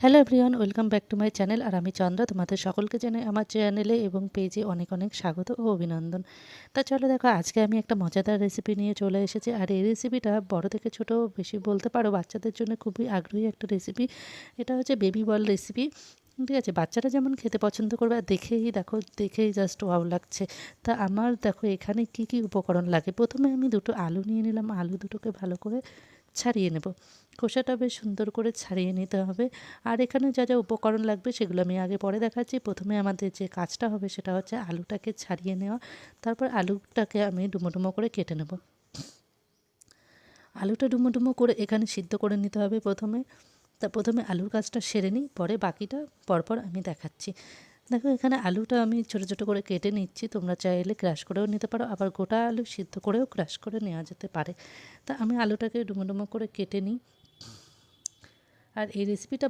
Hello everyone, welcome back to my channel. আর আমি চন্দ্রা, তোমাদের সকলকে জানাই আমার চ্যানেলে এবং পেজে অনেক অনেক স্বাগত ও অভিনন্দন। তা চলো দেখো, আজকে আমি একটা মজাদার রেসিপি নিয়ে চলে এসেছি। আর এই রেসিপিটা বড় থেকে ছোট বেশি বলতে পারো বাচ্চাদের জন্য খুবই আগ্রহী একটা রেসিপি। এটা হচ্ছে বেবি বল রেসিপি। ঠিক আছে, বাচ্চারা যেমন খেতে পছন্দ করবে, আর দেখেই জাস্ট ওয়াও লাগছে। তা আমার দেখো এখানে কি কি উপকরণ লাগে। প্রথমে আমি দুটো আলু নিয়ে নিলাম। আলু দুটোকে ভালো করে ছাড়িয়ে নেব। খোসাটা বেশ সুন্দর করে ছাড়িয়ে নিতে হবে। আর এখানে যা যা উপকরণ লাগবে সেগুলো আমি আগে পরে দেখাচ্ছি। প্রথমে আমাদের যে কাজটা হবে সেটা হচ্ছে আলুটাকে ছাড়িয়ে নেওয়া। তারপর আলুটাকে আমি ডুমো ডুমো করে কেটে নেব। আলুটা ডুমো ডুমো করে এখানে সিদ্ধ করে নিতে হবে প্রথমে আলুর কাজটা সেরে নিই, পরে বাকিটা পরপর আমি দেখাচ্ছি। দেখো এখানে আলুটা আমি ছোটো ছোটো করে কেটে নিচ্ছি। তোমরা চাইলে ক্রাশ করেও নিতে পারো, আবার গোটা আলু সিদ্ধ করেও ক্রাশ করে নেওয়া যেতে পারে। তা আমি আলুটাকে ডুমো ডুমো করে কেটে নিই। আর এই রেসিপিটা